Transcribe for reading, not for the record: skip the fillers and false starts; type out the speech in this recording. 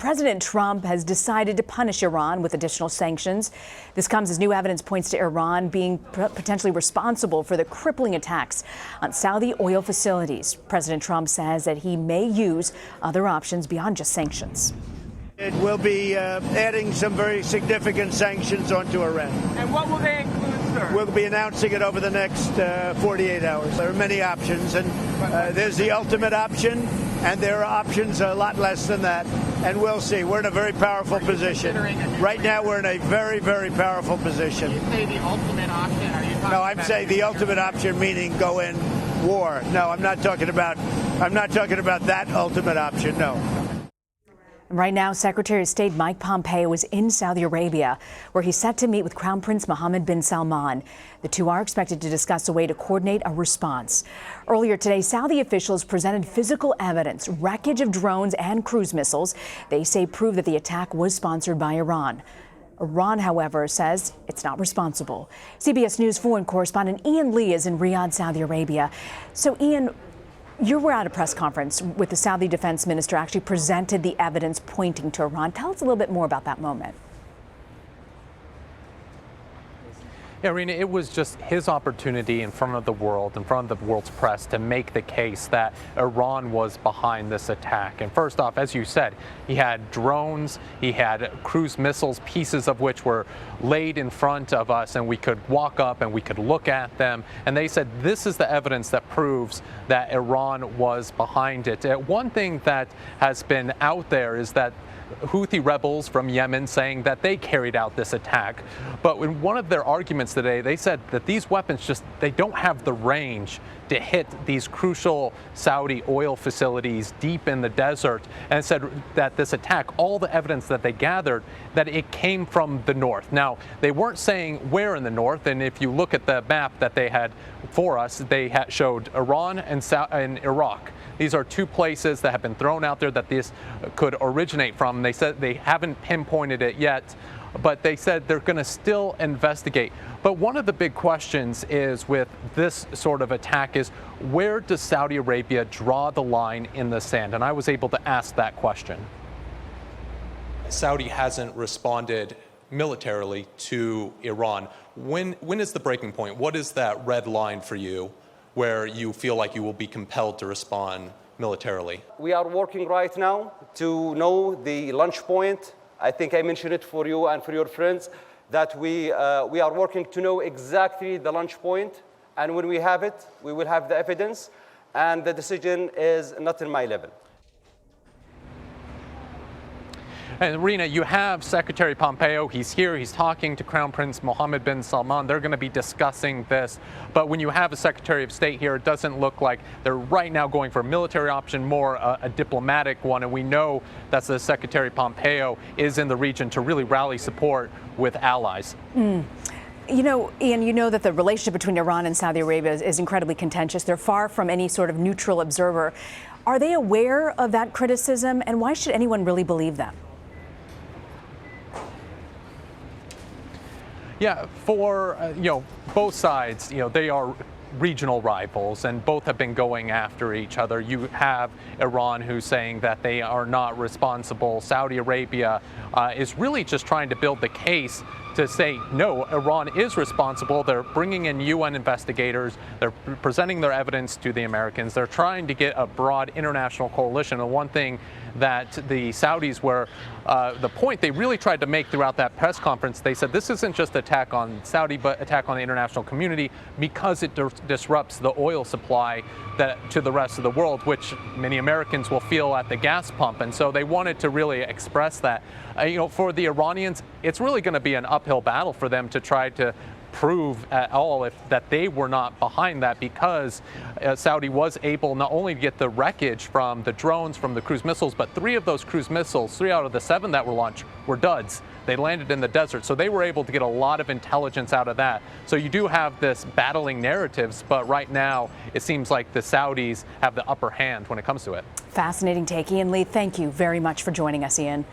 President Trump has decided to punish Iran with additional sanctions. This comes as new evidence points to Iran being potentially responsible for the crippling attacks on Saudi oil facilities. President Trump says that he may use other options beyond just sanctions. It will be adding some very significant sanctions onto Iran. And what will they include, sir? We'll be announcing it over the next 48 hours. There are many options, and there's the ultimate option, and there are options a lot less than that. And we'll see. We're in a very powerful position. Right now, we're in a very, very powerful position. You say the ultimate option? Are you talking No, I'm saying the ultimate option, meaning go in war. No, I'm not talking about that ultimate option. No. Right now, Secretary of State Mike Pompeo is in Saudi Arabia, where he's set to meet with Crown Prince Mohammed bin Salman. The two are expected to discuss a way to coordinate a response. Earlier today, Saudi officials presented physical evidence, wreckage of drones and cruise missiles. They say prove that the attack was sponsored by Iran. Iran, however, says it's not responsible. CBS News foreign correspondent Ian Lee is in Riyadh, Saudi Arabia. So, Ian, you were at a press conference with the Saudi defense minister, actually presented the evidence pointing to Iran. Tell us a little bit more about that moment. Yeah, Rena, it was just his opportunity in front of the world, in front of the world's press, to make the case that Iran was behind this attack. And first off, as you said, he had drones, he had cruise missiles, pieces of which were laid in front of us, and we could walk up and we could look at them. And they said this is the evidence that proves that Iran was behind it. One thing that has been out there is that Houthi rebels from Yemen saying that they carried out this attack. But in one of their arguments today, they said that these weapons they don't have the range to hit these crucial Saudi oil facilities deep in the desert, and said that this attack, all the evidence that they gathered, that it came from the north. Now, they weren't saying where in the north, and if you look at the map that they had for us, they showed Iran and Iraq. These are two places that have been thrown out there that this could originate from. They said they haven't pinpointed it yet, but they said they're going to still investigate. But one of the big questions is with this sort of attack is, where does Saudi Arabia draw the line in the sand? And I was able to ask that question. Saudi hasn't responded militarily to Iran. When is the breaking point? What is that red line for you where you feel like you will be compelled to respond militarily? We are working right now to know the launch point. I think I mentioned it for you and for your friends, that we are working to know exactly the launch point. And when we have it, we will have the evidence. And the decision is not in my level. And Rena, you have Secretary Pompeo. He's here. He's talking to Crown Prince Mohammed bin Salman. They're going to be discussing this. But when you have a Secretary of State here, it doesn't look like they're right now going for a military option, more a diplomatic one. And we know that the Secretary Pompeo is in the region to really rally support with allies. You know, Ian, you know that the relationship between Iran and Saudi Arabia is incredibly contentious. They're far from any sort of neutral observer. Are they aware of that criticism, and why should anyone really believe them? Yeah, for both sides, they are regional rivals, and both have been going after each other. You have Iran, who's saying that they are not responsible. Saudi Arabia is really just trying to build the case to say, no, Iran is responsible. They're bringing in UN investigators. They're presenting their evidence to the Americans. They're trying to get a broad international coalition. And one thing that the Saudis were, the point they really tried to make throughout that press conference, they said this isn't just attack on Saudi, but attack on the international community, because it disrupts the oil supply to the rest of the world, which many Americans will feel at the gas pump. And so they wanted to really express that. For the Iranians, it's really going to be an uphill battle for them to try to prove at all that they were not behind that, because Saudi was able not only to get the wreckage from the drones, from the cruise missiles, but 3 of those cruise missiles, 3 out of the 7 that were launched, were duds. They landed in the desert, so they were able to get a lot of intelligence out of that. So you do have this battling narratives, but right now it seems like the Saudis have the upper hand when it comes to it. Fascinating take. Ian Lee, thank you very much for joining us, Ian.